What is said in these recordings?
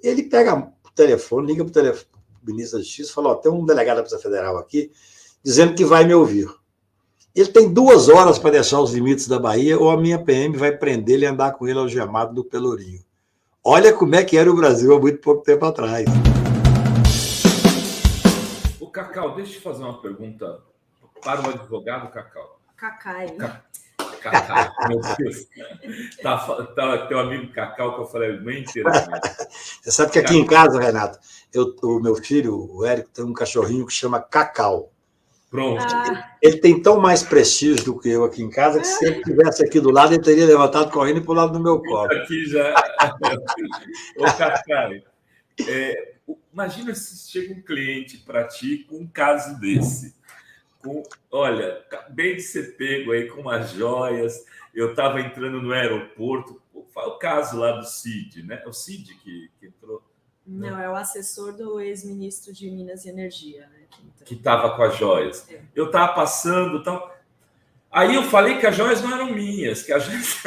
Ele pega o telefone, liga para o telefone do ministro da Justiça e fala: tem um delegado da Polícia Federal aqui dizendo que vai me ouvir. Ele tem 2 horas para deixar os limites da Bahia ou a minha PM vai prender ele e andar com ele algemado do Pelourinho. Olha como é que era o Brasil há muito pouco tempo atrás. O Cacau, deixa eu te fazer uma pergunta para o advogado Cacau. Cacai. Cacau, meu Deus. Tá teu amigo Cacau, que eu falei a manhã inteira. Você sabe que aqui em casa, Renato, o meu filho, o Érico, tem um cachorrinho que chama Cacau. Pronto. Ele tem tão mais prestígio do que eu aqui em casa que se ele estivesse aqui do lado, ele teria levantado correndo e pulado no meu colo. Aqui já. Ô, Cacau, imagina se chega um cliente para ti com um caso desse. Olha, acabei de ser pego aí com umas joias, eu estava entrando no aeroporto, o caso lá do Cid, né? É o Cid que entrou? Não, é o assessor do ex-ministro de Minas e Energia, né? Que estava com as joias. Eu estava passando e tal. Aí eu falei que as joias não eram minhas, que as joias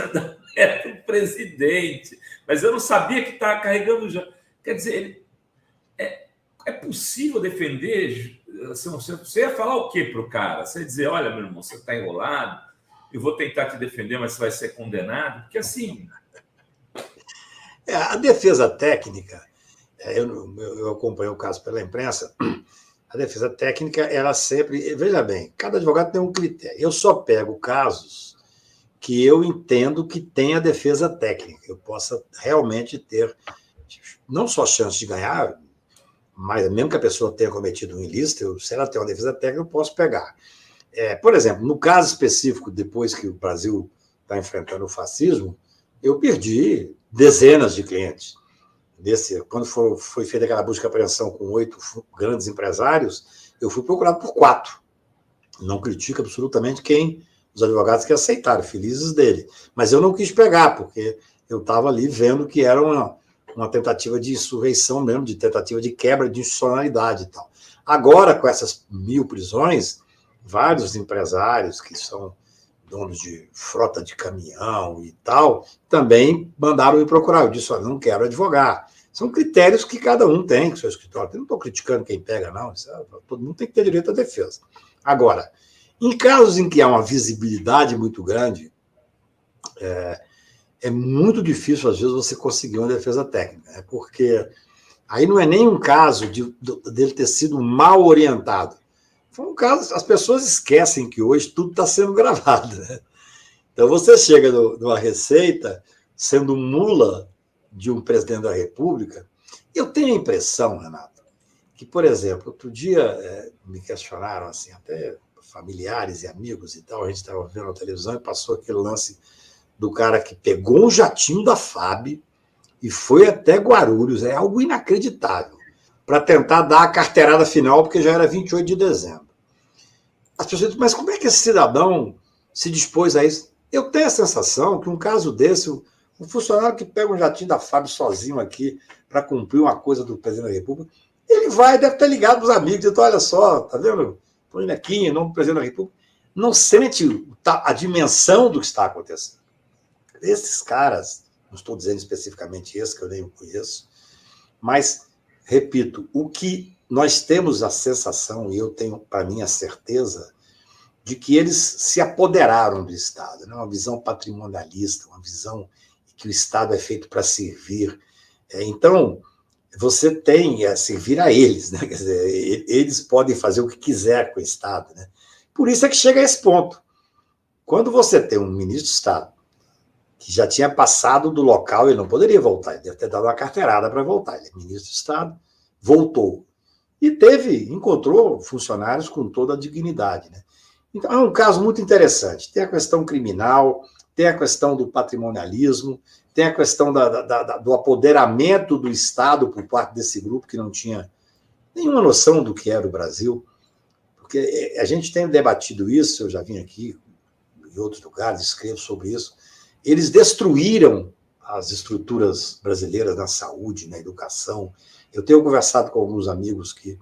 eram do presidente, mas eu não sabia que estava carregando joias. Quer dizer, é possível defender? Você ia falar o quê para o cara? Você ia dizer: olha, meu irmão, você está enrolado, eu vou tentar te defender, mas você vai ser condenado? Porque assim... A defesa técnica, eu acompanhei o caso pela imprensa, a defesa técnica, ela sempre... Veja bem, cada advogado tem um critério. Eu só pego casos que eu entendo que tem a defesa técnica, eu possa realmente ter não só chance de ganhar, mas mesmo que a pessoa tenha cometido um ilícito, se ela tem uma defesa técnica, eu posso pegar. Por exemplo, no caso específico, depois que o Brasil está enfrentando o fascismo, eu perdi dezenas de clientes. Quando foi feita aquela busca e apreensão com 8 grandes empresários, eu fui procurado por 4. Não critico absolutamente os advogados que aceitaram, felizes dele. Mas eu não quis pegar, porque eu estava ali vendo que era uma tentativa de insurreição mesmo, de tentativa de quebra de institucionalidade e tal. Agora, com essas 1000 prisões, vários empresários que são donos de frota de caminhão e tal, também mandaram me procurar. Eu disse: olha, não quero advogar. São critérios que cada um tem com seu escritório. Eu não estou criticando quem pega, não. Todo mundo tem que ter direito à defesa. Agora, em casos em que há uma visibilidade muito grande, é muito difícil, às vezes, você conseguir uma defesa técnica, porque aí não é nem um caso dele ter sido mal orientado. Foi um caso, as pessoas esquecem que hoje tudo está sendo gravado, né? Então, você chega numa Receita sendo mula de um presidente da República. Eu tenho a impressão, Renato, que, por exemplo, outro dia me questionaram, assim, até familiares e amigos e tal, a gente estava vendo na televisão e passou aquele lance do cara que pegou um jatinho da FAB e foi até Guarulhos, é algo inacreditável, para tentar dar a carteirada final, porque já era 28 de dezembro. As pessoas dizem: mas como é que esse cidadão se dispôs a isso? Eu tenho a sensação que um caso desse, um funcionário que pega um jatinho da FAB sozinho aqui para cumprir uma coisa do presidente da República, ele deve ter ligado para os amigos, então, olha só, tá vendo? Estou indo aqui em nome do presidente da República. Não sente a dimensão do que está acontecendo. Esses caras, não estou dizendo especificamente esse, que eu nem conheço, mas, repito, o que nós temos a sensação, e eu tenho, para mim, a certeza, de que eles se apoderaram do Estado, né? Uma visão patrimonialista, uma visão que o Estado é feito para servir. Então, você tem a servir a eles, né? Quer dizer, eles podem fazer o que quiser com o Estado, né? Por isso é que chega a esse ponto. Quando você tem um ministro de Estado que já tinha passado do local, ele não poderia voltar, ele deve ter dado uma carteirada para voltar. Ele é ministro de Estado, voltou. E encontrou funcionários com toda a dignidade, né? Então, é um caso muito interessante. Tem a questão criminal, tem a questão do patrimonialismo, tem a questão do apoderamento do Estado por parte desse grupo que não tinha nenhuma noção do que era o Brasil. Porque a gente tem debatido isso, eu já vim aqui em outros lugares, escrevo sobre isso. Eles destruíram as estruturas brasileiras na saúde, na educação. Eu tenho conversado com alguns amigos que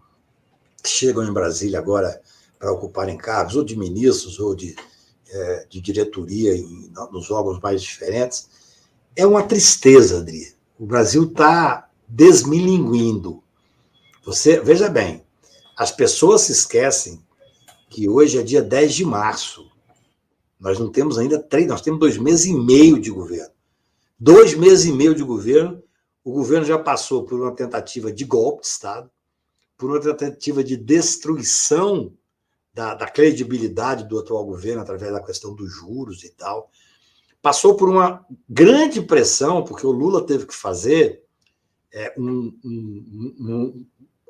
chegam em Brasília agora para ocuparem cargos, ou de ministros, ou de diretoria nos órgãos mais diferentes. É uma tristeza, Adri. O Brasil está desmilinguindo. Você, veja bem, as pessoas se esquecem que hoje é dia 10 de março. Nós não temos ainda 3, nós temos 2 meses e meio de governo. 2 meses e meio de governo, o governo já passou por uma tentativa de golpe de Estado, por uma tentativa de destruição da credibilidade do atual governo através da questão dos juros e tal. Passou por uma grande pressão, porque o Lula teve que fazer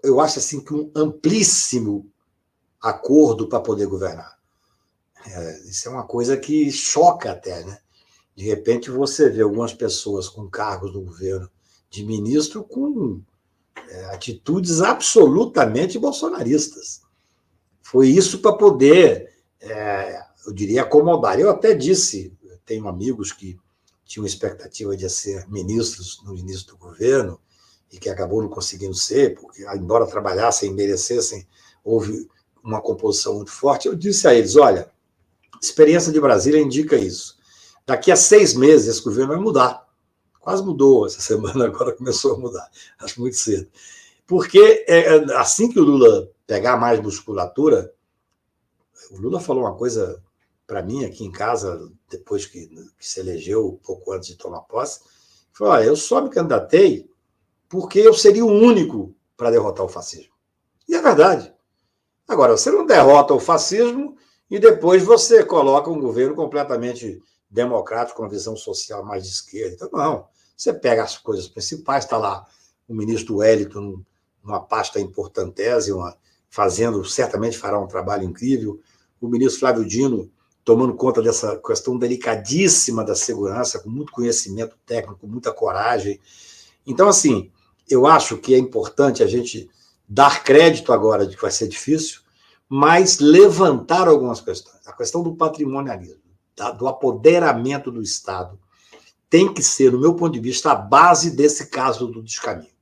eu acho assim que um amplíssimo acordo para poder governar. Isso é uma coisa que choca até, né? De repente você vê algumas pessoas com cargos do governo de ministro com atitudes absolutamente bolsonaristas. Foi isso para poder, eu diria, acomodar. Eu até disse, eu tenho amigos que tinham expectativa de ser ministros no início do governo e que acabou não conseguindo ser, porque, embora trabalhassem e merecessem, houve uma composição muito forte. Eu disse a eles, olha, a experiência de Brasília indica isso. Daqui a 6 meses esse governo vai mudar. Quase mudou essa semana, agora começou a mudar. Acho muito cedo. Porque assim que o Lula pegar mais musculatura, o Lula falou uma coisa para mim aqui em casa, depois que se elegeu, pouco antes de tomar posse, falou, olha, eu só me candidatei porque eu seria o único para derrotar o fascismo. E é verdade. Agora, você não derrota o fascismo e depois você coloca um governo completamente democrático, com uma visão social mais de esquerda. Então, não. Você pega as coisas principais, está lá o ministro Wellington numa pasta importantésima, certamente fará um trabalho incrível, o ministro Flávio Dino tomando conta dessa questão delicadíssima da segurança, com muito conhecimento técnico, com muita coragem. Então, assim, eu acho que é importante a gente dar crédito agora de que vai ser difícil, mas levantar algumas questões. A questão do patrimonialismo, do apoderamento do Estado, tem que ser, no meu ponto de vista, a base desse caso do descaminho.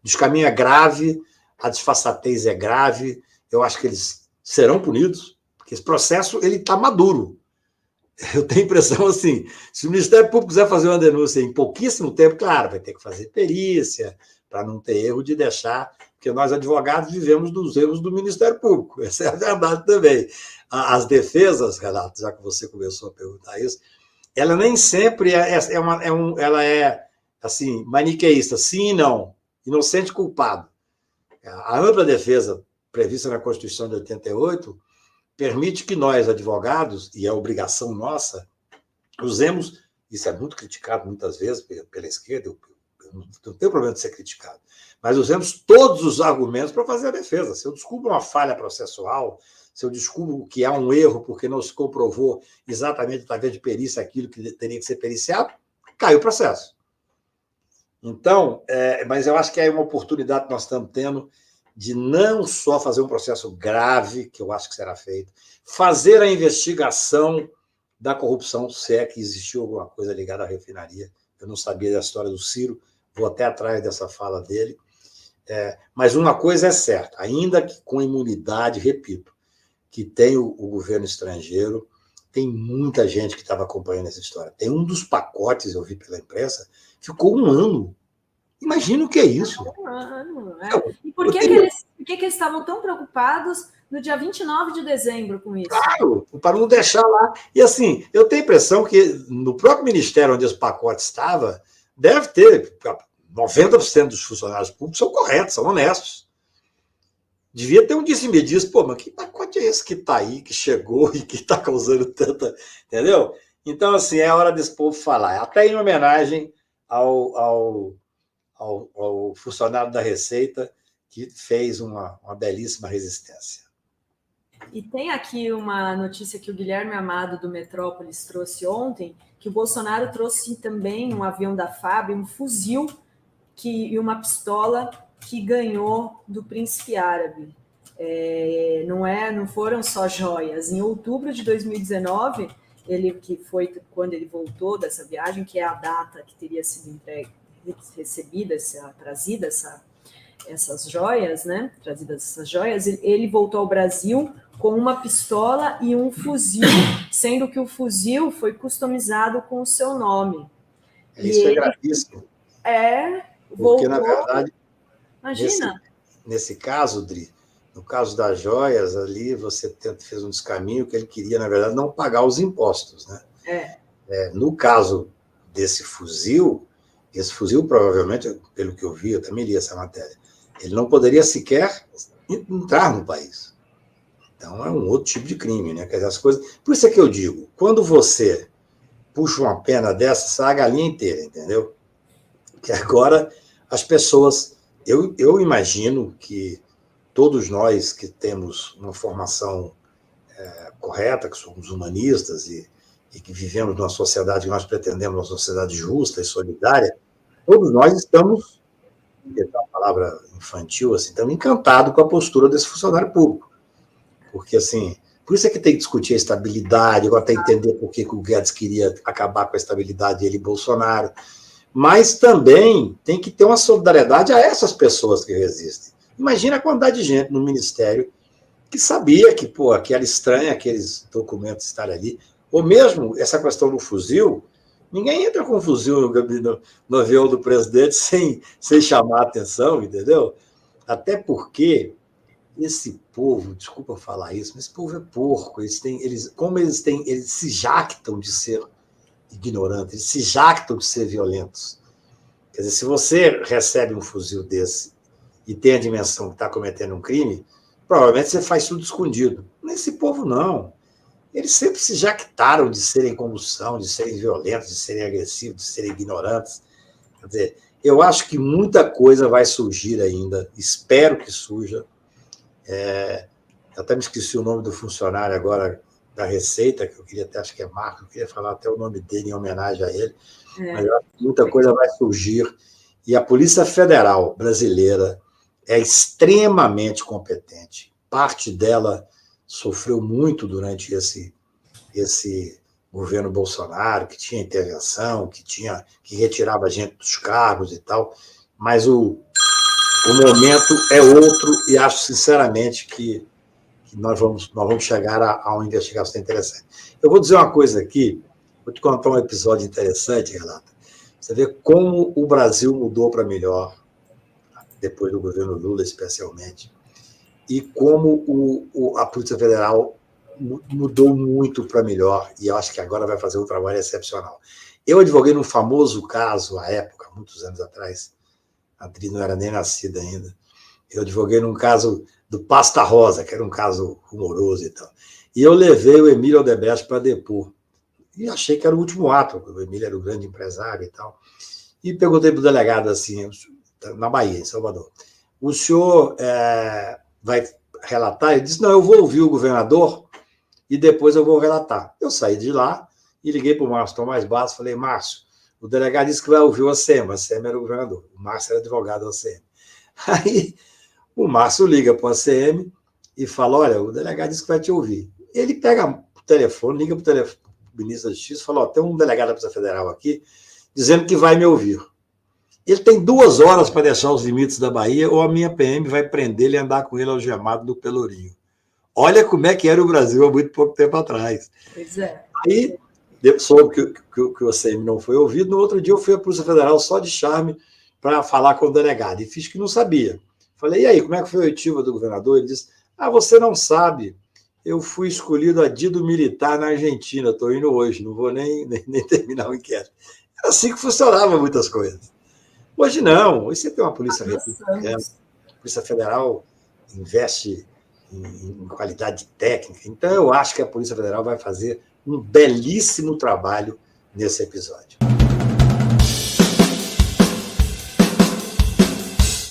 O descaminho é grave, a disfarçatez é grave, eu acho que eles serão punidos, porque esse processo está maduro. Eu tenho a impressão assim, se o Ministério Público quiser fazer uma denúncia em pouquíssimo tempo, claro, vai ter que fazer perícia, para não ter erro de deixar, porque nós, advogados, vivemos dos erros do Ministério Público, essa é a verdade também. As defesas, Renato, já que você começou a perguntar isso, ela nem sempre ela é assim, maniqueísta, sim e não, inocente e culpado. A ampla defesa prevista na Constituição de 88 permite que nós, advogados, e é obrigação nossa, usemos, isso é muito criticado muitas vezes pela esquerda, eu não tenho problema de ser criticado, mas usemos todos os argumentos para fazer a defesa. Se eu descubro uma falha processual, se eu descubro que há um erro porque não se comprovou exatamente através de perícia aquilo que teria que ser periciado, cai o processo. Então, mas eu acho que é uma oportunidade que nós estamos tendo de não só fazer um processo grave, que eu acho que será feito, fazer a investigação da corrupção, se é que existiu alguma coisa ligada à refinaria. Eu não sabia da história do Ciro, vou até atrás dessa fala dele. Mas uma coisa é certa, ainda que com imunidade, repito, que tem o governo estrangeiro, tem muita gente que estava acompanhando essa história. Tem um dos pacotes, eu vi pela imprensa, ficou 1 ano. Imagina o que é isso. 1 ano. E por que eles estavam tão preocupados no dia 29 de dezembro com isso? Claro, para não deixar lá. E assim, eu tenho a impressão que no próprio ministério onde esse pacote estava, deve ter 90% dos funcionários públicos são corretos, são honestos. Devia ter um disse-me-disse, mas que pacote é esse que está aí, que chegou e que está causando tanta... Entendeu? Então, assim, é hora desse povo falar. Até em homenagem ao funcionário da Receita, que fez uma belíssima resistência. E tem aqui uma notícia que o Guilherme Amado, do Metrópolis, trouxe ontem, que o Bolsonaro trouxe também um avião da FAB, um fuzil e uma pistola que ganhou do príncipe árabe. Não foram só joias. Em outubro de 2019, que foi quando ele voltou dessa viagem, que é a data que teria sido recebida, trazida essas joias, né? Trazidas essas joias, ele voltou ao Brasil com uma pistola e um fuzil, sendo que o fuzil foi customizado com o seu nome. Isso é gravíssimo. Porque, na verdade, Imagina. Nesse caso, Dri, no caso das joias, ali você fez um descaminho que ele queria, na verdade, não pagar os impostos, né? No caso desse fuzil, esse fuzil provavelmente, pelo que eu vi, eu também li essa matéria, ele não poderia sequer entrar no país. Então é um outro tipo de crime, né? Quer dizer, as coisas... Por isso é que eu digo, quando você puxa uma pena dessa, sai a galinha inteira, entendeu? Que agora as pessoas... Eu imagino que todos nós que temos uma formação correta, que somos humanistas e que vivemos numa sociedade que nós pretendemos uma sociedade justa e solidária, todos nós estamos, é uma palavra infantil, assim, estamos encantados com a postura desse funcionário público. Porque, assim, por isso é que tem que discutir a estabilidade, agora tem que entender por que o Guedes queria acabar com a estabilidade ele e Bolsonaro. Mas também tem que ter uma solidariedade a essas pessoas que resistem. Imagina a quantidade de gente no Ministério que sabia que, pô, que era estranho aqueles documentos estarem ali. Ou mesmo essa questão do fuzil, ninguém entra com um fuzil no avião do presidente sem chamar a atenção, entendeu? Até porque esse povo, desculpa falar isso, mas esse povo é porco. Eles se jactam de ser ignorantes, eles se jactam de ser violentos. Quer dizer, se você recebe um fuzil desse e tem a dimensão que está cometendo um crime, provavelmente você faz tudo escondido. Nesse povo, não. Eles sempre se jactaram de serem convulsão, de serem violentos, de serem agressivos, de serem ignorantes. Quer dizer, eu acho que muita coisa vai surgir ainda, espero que surja. Eu até me esqueci o nome do funcionário agora da Receita, que eu queria até, acho que é Marco, eu queria falar até o nome dele em homenagem a ele, mas eu acho que muita coisa vai surgir. E a Polícia Federal brasileira é extremamente competente. Parte dela sofreu muito durante esse governo Bolsonaro, que tinha intervenção, que retirava gente dos cargos e tal, mas o momento é outro e acho sinceramente que nós vamos chegar a uma investigação interessante. Eu vou dizer uma coisa aqui, vou te contar um episódio interessante, Renata. Você vê como o Brasil mudou para melhor, depois do governo Lula, especialmente, e como a Polícia Federal mudou muito para melhor, e eu acho que agora vai fazer um trabalho excepcional. Eu advoguei num famoso caso, à época, muitos anos atrás, a Adri não era nem nascida ainda, eu advoguei num caso do Pasta Rosa, que era um caso rumoroso e tal. E eu levei o Emílio Odebrecht para depor. E achei que era o último ato, o Emílio era o grande empresário e tal. E perguntei para o delegado assim, na Bahia, em Salvador, o senhor vai relatar? Ele disse, não, eu vou ouvir o governador e depois eu vou relatar. Eu saí de lá e liguei para o Márcio Tomás Bastos, falei, Márcio, o delegado disse que vai ouvir o ACM era o governador, o Márcio era advogado do ACM. Aí o Márcio liga para o ACM e fala, olha, o delegado disse que vai te ouvir. Ele pega o telefone, liga para o ministro da Justiça e fala, tem um delegado da Polícia Federal aqui dizendo que vai me ouvir. Ele tem 2 horas para deixar os limites da Bahia ou a minha PM vai prender ele e andar com ele algemado no Pelourinho. Olha como é que era o Brasil há muito pouco tempo atrás. Pois é. Aí soube que o ACM não foi ouvido. No outro dia eu fui à Polícia Federal só de charme para falar com o delegado. E fiz que não sabia. Falei, e aí, como é que foi a oitiva do governador? Ele disse, você não sabe. Eu fui escolhido adido militar na Argentina. Estou indo hoje, não vou nem terminar o inquérito. Era assim que funcionava muitas coisas. Hoje não. Hoje você tem uma polícia republicana. A Polícia Federal investe em qualidade técnica. Então, eu acho que a Polícia Federal vai fazer um belíssimo trabalho nesse episódio.